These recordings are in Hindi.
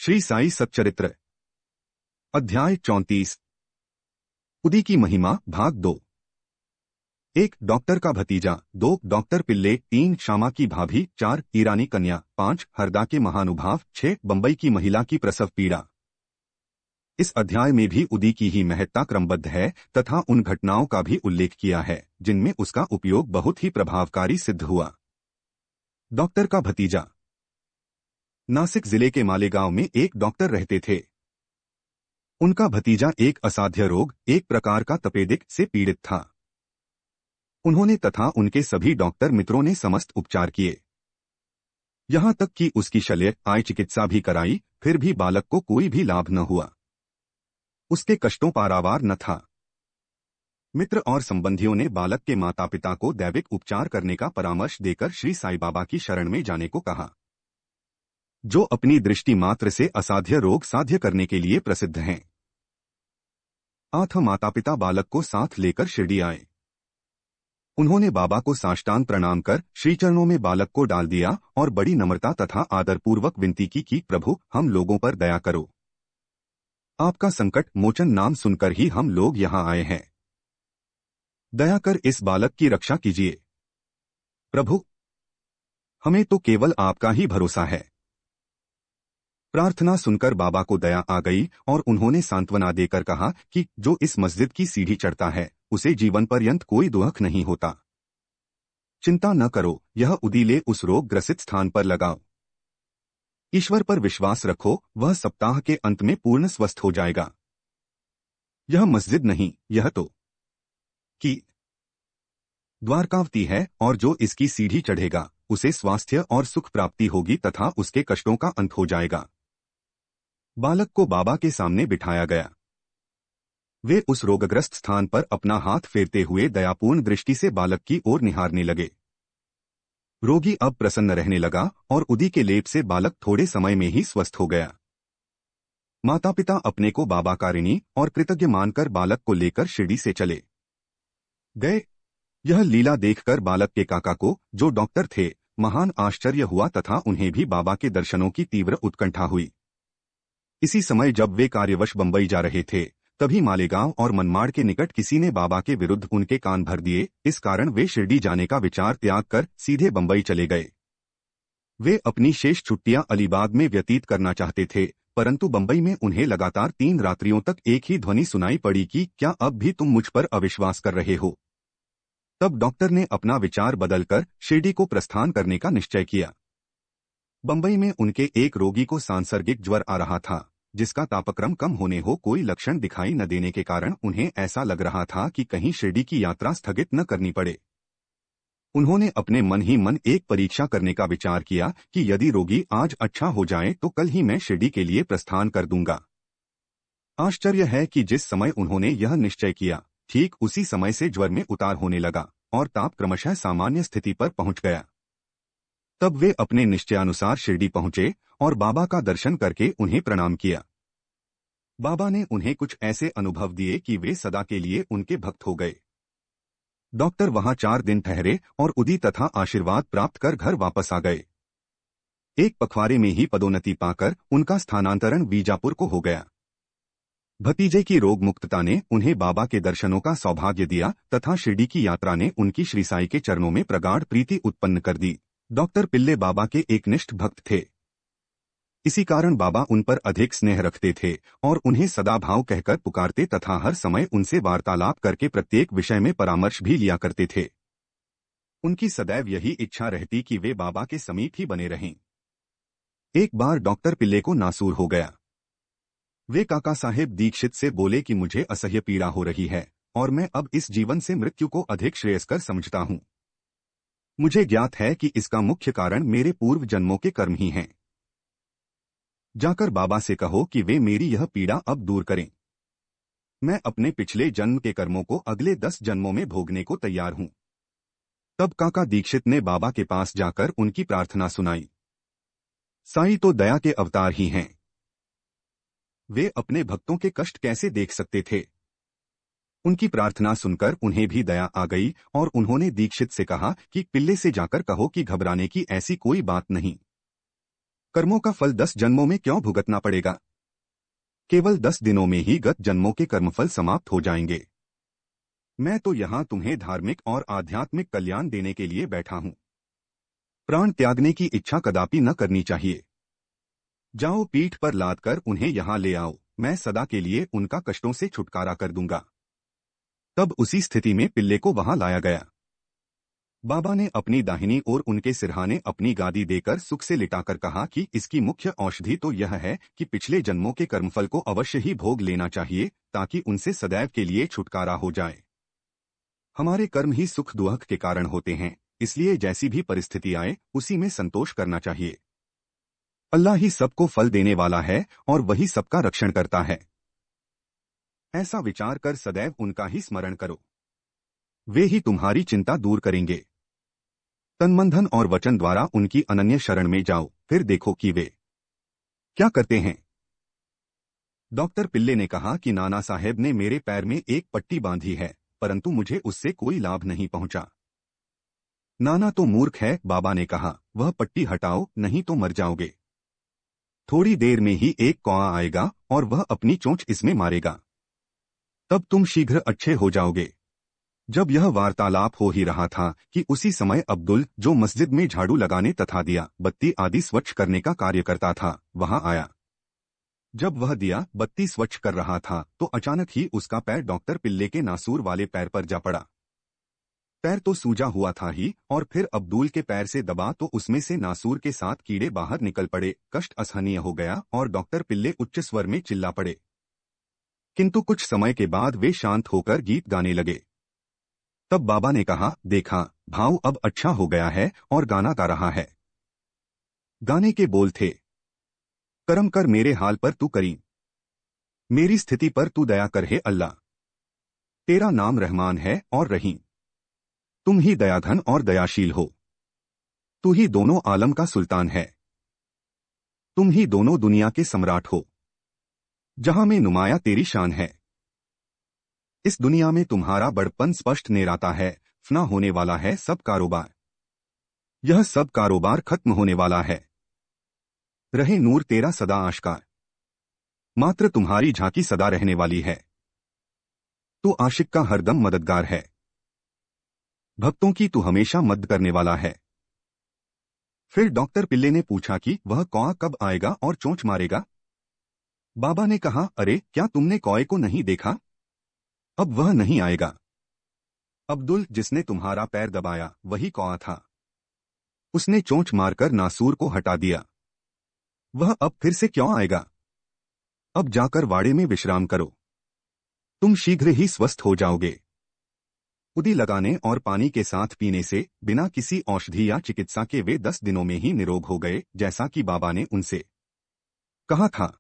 श्री साई सच्चरित्र अध्याय 34 उदी की महिमा भाग 2। 1 डॉक्टर का भतीजा, 2 डॉक्टर पिल्ले, 3 श्यामा की भाभी, 4 ईरानी कन्या, 5 हरदा के महानुभाव, 6 बंबई की महिला की प्रसव पीड़ा। इस अध्याय में भी उदी की ही महत्ता क्रमबद्ध है तथा उन घटनाओं का भी उल्लेख किया है जिनमें उसका उपयोग बहुत ही प्रभावकारी सिद्ध हुआ। डॉक्टर का भतीजा। नासिक जिले के मालेगांव में एक डॉक्टर रहते थे। उनका भतीजा एक असाध्य रोग, एक प्रकार का तपेदिक से पीड़ित था। उन्होंने तथा उनके सभी डॉक्टर मित्रों ने समस्त उपचार किए, यहां तक कि उसकी शल्य आय चिकित्सा भी कराई, फिर भी बालक को कोई भी लाभ न हुआ। उसके कष्टों पारावार न था। मित्र और संबंधियों ने बालक के माता पिता को दैविक उपचार करने का परामर्श देकर श्री साई बाबा की शरण में जाने को कहा, जो अपनी दृष्टि मात्र से असाध्य रोग साध्य करने के लिए प्रसिद्ध हैं। आठ माता पिता बालक को साथ लेकर शिरडी आए। उन्होंने बाबा को साष्टांग प्रणाम कर श्रीचरणों में बालक को डाल दिया और बड़ी नम्रता तथा आदरपूर्वक विनती की कि प्रभु, हम लोगों पर दया करो। आपका संकट मोचन नाम सुनकर ही हम लोग यहाँ आए हैं। दया कर इस बालक की रक्षा कीजिए प्रभु, हमें तो केवल आपका ही भरोसा है। प्रार्थना सुनकर बाबा को दया आ गई और उन्होंने सांत्वना देकर कहा कि जो इस मस्जिद की सीढ़ी चढ़ता है उसे जीवन पर्यंत कोई दुख नहीं होता। चिंता न करो, यह उदीले उस रोग ग्रसित स्थान पर लगाओ। ईश्वर पर विश्वास रखो, वह सप्ताह के अंत में पूर्ण स्वस्थ हो जाएगा। यह मस्जिद नहीं, यह तो की द्वारकावती है और जो इसकी सीढ़ी चढ़ेगा उसे स्वास्थ्य और सुख प्राप्ति होगी तथा उसके कष्टों का अंत हो जाएगा। बालक को बाबा के सामने बिठाया गया। वे उस रोगग्रस्त स्थान पर अपना हाथ फेरते हुए दयापूर्ण दृष्टि से बालक की ओर निहारने लगे। रोगी अब प्रसन्न रहने लगा और उदी के लेप से बालक थोड़े समय में ही स्वस्थ हो गया। माता पिता अपने को बाबा का ऋणी और कृतज्ञ मानकर बालक को लेकर शिरडी से चले गए। यह लीला देखकर बालक के काका को, जो डॉक्टर थे, महान आश्चर्य हुआ तथा उन्हें भी बाबा के दर्शनों की तीव्र उत्कंठा हुई। इसी समय जब वे कार्यवश बंबई जा रहे थे, तभी मालेगांव और मनमाड़ के निकट किसी ने बाबा के विरुद्ध उनके कान भर दिए। इस कारण वे शिरडी जाने का विचार त्याग कर सीधे बंबई चले गए। वे अपनी शेष छुट्टियां अलीबाग में व्यतीत करना चाहते थे, परंतु बंबई में उन्हें लगातार 3 रात्रियों तक एक ही ध्वनि सुनाई पड़ी कि क्या अब भी तुम मुझ पर अविश्वास कर रहे हो। तब डॉक्टर ने अपना विचार बदलकर शिरडी को प्रस्थान करने का निश्चय किया। बंबई में उनके एक रोगी को सांसर्गिक ज्वर आ रहा था, जिसका तापक्रम कम होने हो कोई लक्षण दिखाई न देने के कारण उन्हें ऐसा लग रहा था कि कहीं शिरडी की यात्रा स्थगित न करनी पड़े। उन्होंने अपने मन ही मन एक परीक्षा करने का विचार किया कि यदि रोगी आज अच्छा हो जाए तो कल ही मैं शिरडी के लिए प्रस्थान कर दूंगा। आश्चर्य है कि जिस समय उन्होंने यह निश्चय किया, ठीक उसी समय से ज्वर में उतार होने लगा और ताप क्रमशः सामान्य स्थिति पर पहुंच गया। तब वे अपने निश्चयानुसार शिरडी पहुंचे और बाबा का दर्शन करके उन्हें प्रणाम किया। बाबा ने उन्हें कुछ ऐसे अनुभव दिए कि वे सदा के लिए उनके भक्त हो गए। डॉक्टर वहां 4 दिन ठहरे और उदी तथा आशीर्वाद प्राप्त कर घर वापस आ गए। एक पखवाड़े में ही पदोन्नति पाकर उनका स्थानांतरण बीजापुर को हो गया। भतीजे की रोग मुक्तता ने उन्हें बाबा के दर्शनों का सौभाग्य दिया तथा शिरडी की यात्रा ने उनकी श्री साई के चरणों में प्रगाढ़ प्रीति उत्पन्न कर दी। डॉक्टर पिल्ले बाबा के एकनिष्ठ भक्त थे। इसी कारण बाबा उन पर अधिक स्नेह रखते थे और उन्हें सदाभाव कहकर पुकारते तथा हर समय उनसे वार्तालाप करके प्रत्येक विषय में परामर्श भी लिया करते थे। उनकी सदैव यही इच्छा रहती कि वे बाबा के समीप ही बने रहें। एक बार डॉक्टर पिल्ले को नासूर हो गया। वे काका साहेब दीक्षित से बोले कि मुझे असह्य पीड़ा हो रही है और मैं अब इस जीवन से मृत्यु को अधिक श्रेयस्कर समझता हूं। मुझे ज्ञात है कि इसका मुख्य कारण मेरे पूर्व जन्मों के कर्म ही हैं। जाकर बाबा से कहो कि वे मेरी यह पीड़ा अब दूर करें। मैं अपने पिछले जन्म के कर्मों को अगले 10 जन्मों में भोगने को तैयार हूं। तब काका दीक्षित ने बाबा के पास जाकर उनकी प्रार्थना सुनाई। साईं तो दया के अवतार ही हैं। वे अपने भक्तों के कष्ट कैसे देख सकते थे। उनकी प्रार्थना सुनकर उन्हें भी दया आ गई और उन्होंने दीक्षित से कहा कि पिल्ले से जाकर कहो कि घबराने की ऐसी कोई बात नहीं। कर्मों का फल 10 जन्मों में क्यों भुगतना पड़ेगा? केवल 10 दिनों में ही गत जन्मों के कर्मफल समाप्त हो जाएंगे। मैं तो यहाँ तुम्हें धार्मिक और आध्यात्मिक कल्याण देने के लिए बैठा हूँ। प्राण त्यागने की इच्छा कदापि न करनी चाहिए। जाओ, पीठ पर लाद कर उन्हें यहाँ ले आओ, मैं सदा के लिए उनका कष्टों से छुटकारा कर दूंगा। तब उसी स्थिति में पिल्ले को वहां लाया गया। बाबा ने अपनी दाहिनी ओर उनके सिरहाने अपनी गादी देकर सुख से लिटाकर कहा कि इसकी मुख्य औषधि तो यह है कि पिछले जन्मों के कर्मफल को अवश्य ही भोग लेना चाहिए, ताकि उनसे सदैव के लिए छुटकारा हो जाए। हमारे कर्म ही सुख दुख के कारण होते हैं, इसलिए जैसी भी परिस्थिति आए उसी में संतोष करना चाहिए। अल्लाह ही सबको फल देने वाला है और वही सबका रक्षण करता है। ऐसा विचार कर सदैव उनका ही स्मरण करो। वे ही तुम्हारी चिंता दूर करेंगे। तन मन धन और वचन द्वारा उनकी अनन्य शरण में जाओ, फिर देखो कि वे क्या करते हैं। डॉक्टर पिल्ले ने कहा कि नाना साहेब ने मेरे पैर में एक पट्टी बांधी है, परंतु मुझे उससे कोई लाभ नहीं पहुंचा। नाना तो मूर्ख है, बाबा ने कहा, वह पट्टी हटाओ नहीं तो मर जाओगे। थोड़ी देर में ही एक कौआ आएगा और वह अपनी चोंच इसमें मारेगा, तब तुम शीघ्र अच्छे हो जाओगे। जब यह वार्तालाप हो ही रहा था कि उसी समय अब्दुल, जो मस्जिद में झाड़ू लगाने तथा दिया बत्ती आदि स्वच्छ करने का कार्य करता था, वहां आया। जब वह दिया बत्ती स्वच्छ कर रहा था तो अचानक ही उसका पैर डॉक्टर पिल्ले के नासूर वाले पैर पर जा पड़ा। पैर तो सूजा हुआ था ही, और फिर अब्दुल के पैर से दबा तो उसमें से नासूर के साथ कीड़े बाहर निकल पड़े। कष्ट असहनीय हो गया और डॉक्टर पिल्ले उच्च स्वर में चिल्ला पड़े। किंतु कुछ समय के बाद वे शांत होकर गीत गाने लगे। तब बाबा ने कहा, देखा, भाव अब अच्छा हो गया है और गाना गा रहा है। गाने के बोल थे, करम कर मेरे हाल पर तू करीम, मेरी स्थिति पर तू दया कर हे अल्लाह, तेरा नाम रहमान है और रहीम, तुम ही दयाधन और दयाशील हो, तू ही दोनों आलम का सुल्तान है, तुम ही दोनों दुनिया के सम्राट हो, जहां में नुमाया तेरी शान है। इस दुनिया में तुम्हारा बड़पन स्पष्ट नेराता है, फना होने वाला है सब कारोबार, यह सब कारोबार खत्म होने वाला है। रहे नूर तेरा सदा आश्कार, मात्र तुम्हारी झांकी सदा रहने वाली है। तू आशिक का हरदम मददगार है, भक्तों की तू हमेशा मदद करने वाला है। फिर डॉक्टर पिल्ले ने पूछा कि वह कौआ कब आएगा और चोंच मारेगा? बाबा ने कहा, अरे क्या तुमने कौए को नहीं देखा? अब वह नहीं आएगा। अब्दुल, जिसने तुम्हारा पैर दबाया, वही कौआ था। उसने चोंच मारकर नासूर को हटा दिया। वह अब फिर से क्यों आएगा? अब जाकर वाड़े में विश्राम करो, तुम शीघ्र ही स्वस्थ हो जाओगे। उदी लगाने और पानी के साथ पीने से, बिना किसी औषधि या चिकित्सा के वे 10 दिनों में ही निरोग हो गए, जैसा कि बाबा ने उनसे कहा था।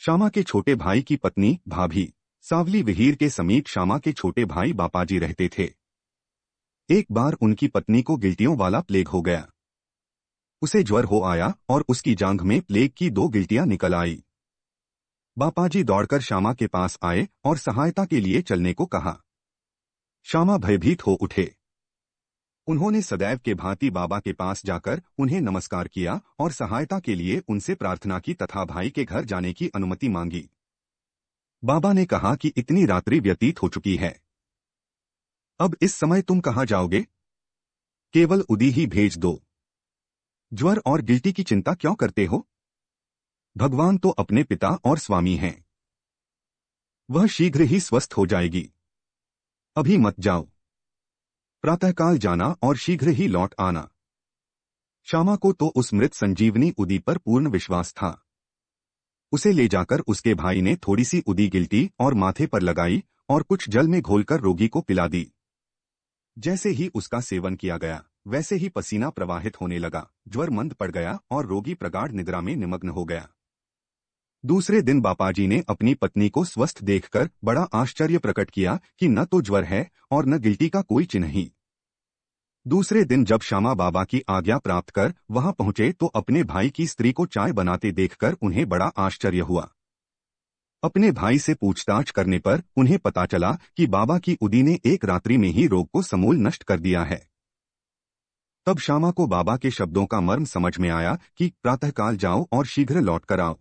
श्यामा के छोटे भाई की पत्नी भाभी सावली विहीर के समीप श्यामा के छोटे भाई बापाजी रहते थे। एक बार उनकी पत्नी को गिल्टियों वाला प्लेग हो गया। उसे ज्वर हो आया और उसकी जांघ में प्लेग की 2 गिल्टियां निकल आई। बापाजी दौड़कर श्यामा के पास आए और सहायता के लिए चलने को कहा। श्यामा भयभीत हो उठे। उन्होंने सदैव के भांति बाबा के पास जाकर उन्हें नमस्कार किया और सहायता के लिए उनसे प्रार्थना की तथा भाई के घर जाने की अनुमति मांगी। बाबा ने कहा कि इतनी रात्रि व्यतीत हो चुकी है, अब इस समय तुम कहाँ जाओगे? केवल उदी ही भेज दो। ज्वर और गिल्टी की चिंता क्यों करते हो? भगवान तो अपने पिता और स्वामी हैं, वह शीघ्र ही स्वस्थ हो जाएगी। अभी मत जाओ, प्रातःकाल जाना और शीघ्र ही लौट आना। श्यामा को तो उस मृत संजीवनी उदी पर पूर्ण विश्वास था। उसे ले जाकर उसके भाई ने थोड़ी सी उदी गिल्टी और माथे पर लगाई और कुछ जल में घोलकर रोगी को पिला दी। जैसे ही उसका सेवन किया गया, वैसे ही पसीना प्रवाहित होने लगा, ज्वर मंद पड़ गया और रोगी प्रगाढ़ निद्रा में निमग्न हो गया। दूसरे दिन बापाजी ने अपनी पत्नी को स्वस्थ देखकर बड़ा आश्चर्य प्रकट किया कि न तो ज्वर है और न गिल्टी का कोई चिन्ह ही। दूसरे दिन जब श्यामा बाबा की आज्ञा प्राप्त कर वहां पहुंचे तो अपने भाई की स्त्री को चाय बनाते देखकर उन्हें बड़ा आश्चर्य हुआ। अपने भाई से पूछताछ करने पर उन्हें पता चला कि बाबा की उदी ने एक रात्रि में ही रोग को समूल नष्ट कर दिया है। तब श्यामा को बाबा के शब्दों का मर्म समझ में आया कि प्रातःकाल जाओ और शीघ्र लौट कर आओ।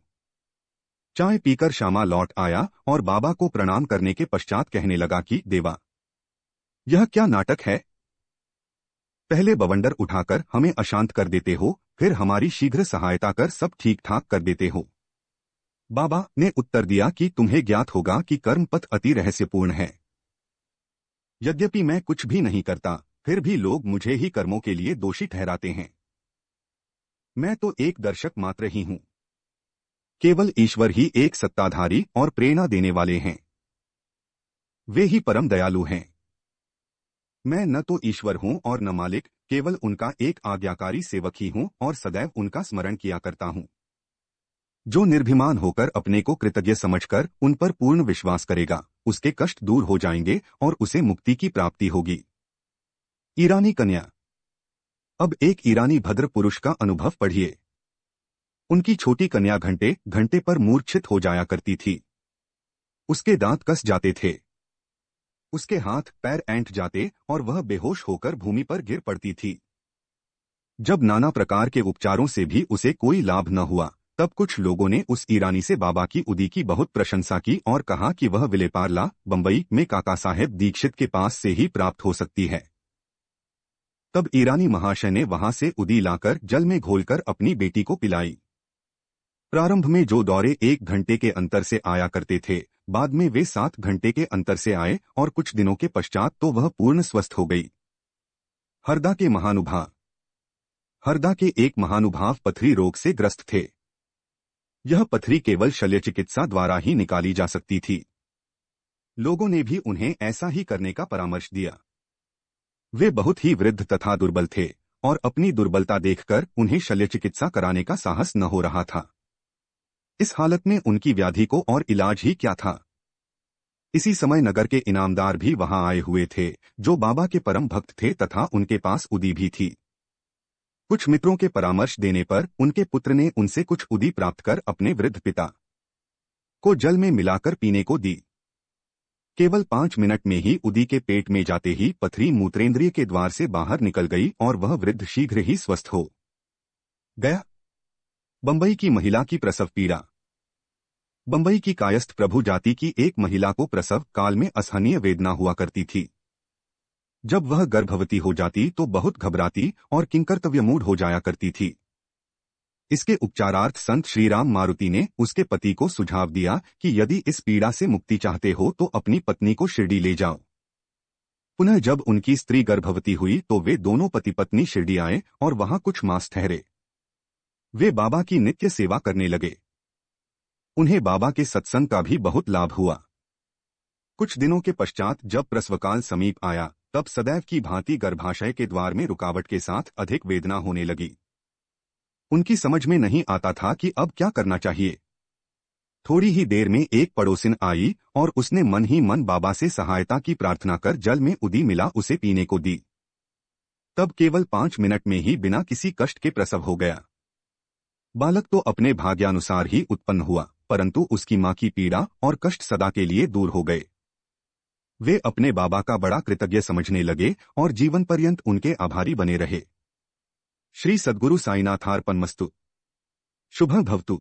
चाय पीकर श्यामा लौट आया और बाबा को प्रणाम करने के पश्चात कहने लगा कि देवा, यह क्या नाटक है? पहले बवंडर उठाकर हमें अशांत कर देते हो, फिर हमारी शीघ्र सहायता कर सब ठीक ठाक कर देते हो। बाबा ने उत्तर दिया कि तुम्हें ज्ञात होगा कि कर्मपथ अति रहस्यपूर्ण है। यद्यपि मैं कुछ भी नहीं करता, फिर भी लोग मुझे ही कर्मों के लिए दोषी ठहराते हैं। मैं तो एक दर्शक मात्र ही हूं। केवल ईश्वर ही एक सत्ताधारी और प्रेरणा देने वाले हैं। वे ही परम दयालु हैं। मैं न तो ईश्वर हूं और न मालिक, केवल उनका एक आज्ञाकारी सेवक ही हूं और सदैव उनका स्मरण किया करता हूं। जो निर्भिमान होकर अपने को कृतज्ञ समझकर उन पर पूर्ण विश्वास करेगा, उसके कष्ट दूर हो जाएंगे और उसे मुक्ति की प्राप्ति होगी। ईरानी कन्या। अब एक ईरानी भद्र पुरुष का अनुभव पढ़िए। उनकी छोटी कन्या घंटे घंटे पर मूर्छित हो जाया करती थी। उसके दांत कस जाते थे, उसके हाथ पैर ऐंठ जाते और वह बेहोश होकर भूमि पर गिर पड़ती थी। जब नाना प्रकार के उपचारों से भी उसे कोई लाभ न हुआ, तब कुछ लोगों ने उस ईरानी से बाबा की उदी की बहुत प्रशंसा की और कहा कि वह विलेपार्ला, बंबई में काका साहेब दीक्षित के पास से ही प्राप्त हो सकती है। तब ईरानी महाशय ने वहां से उदी लाकर जल में घोलकर अपनी बेटी को पिलाई। प्रारंभ में जो दौरे 1 घंटे के अंतर से आया करते थे, बाद में वे 7 घंटे के अंतर से आए और कुछ दिनों के पश्चात तो वह पूर्ण स्वस्थ हो गई। हरदा के एक महानुभाव पथरी रोग से ग्रस्त थे। यह पथरी केवल शल्य चिकित्सा द्वारा ही निकाली जा सकती थी। लोगों ने भी उन्हें ऐसा ही करने का परामर्श दिया। वे बहुत ही वृद्ध तथा दुर्बल थे और अपनी दुर्बलता देखकर उन्हें शल्य चिकित्सा कराने का साहस न हो रहा था। इस हालत में उनकी व्याधि को और इलाज ही क्या था। इसी समय नगर के इनामदार भी वहां आए हुए थे, जो बाबा के परम भक्त थे तथा उनके पास उदी भी थी। कुछ मित्रों के परामर्श देने पर उनके पुत्र ने उनसे कुछ उदी प्राप्त कर अपने वृद्ध पिता को जल में मिलाकर पीने को दी। केवल 5 मिनट में ही उदी के पेट में जाते ही पथरी मूत्रेंद्रिय के द्वार से बाहर निकल गई और वह वृद्ध शीघ्र ही स्वस्थ हो गया। बंबई की महिला की प्रसव पीड़ा। बंबई की कायस्थ प्रभु जाति की एक महिला को प्रसव काल में असहनीय वेदना हुआ करती थी। जब वह गर्भवती हो जाती तो बहुत घबराती और किंकर्तव्यमूढ़ हो जाया करती थी। इसके उपचारार्थ संत श्रीराम मारुति ने उसके पति को सुझाव दिया कि यदि इस पीड़ा से मुक्ति चाहते हो तो अपनी पत्नी को शिरडी ले जाओ। पुनः जब उनकी स्त्री गर्भवती हुई तो वे दोनों पति पत्नी शिरडी आए और वहां कुछ मास ठहरे। वे बाबा की नित्य सेवा करने लगे। उन्हें बाबा के सत्संग का भी बहुत लाभ हुआ। कुछ दिनों के पश्चात जब प्रसवकाल समीप आया, तब सदैव की भांति गर्भाशय के द्वार में रुकावट के साथ अधिक वेदना होने लगी। उनकी समझ में नहीं आता था कि अब क्या करना चाहिए। थोड़ी ही देर में एक पड़ोसिन आई और उसने मन ही मन बाबा से सहायता की प्रार्थना कर जल में उदी मिला उसे पीने को दी। तब केवल 5 मिनट में ही बिना किसी कष्ट के प्रसव हो गया। बालक तो अपने भाग्यानुसार ही उत्पन्न हुआ, परंतु उसकी मां की पीड़ा और कष्ट सदा के लिए दूर हो गए। वे अपने बाबा का बड़ा कृतज्ञ समझने लगे और जीवन पर्यंत उनके आभारी बने रहे। श्री सद्गुरु साईनाथार्पणमस्तु। शुभं भवतु।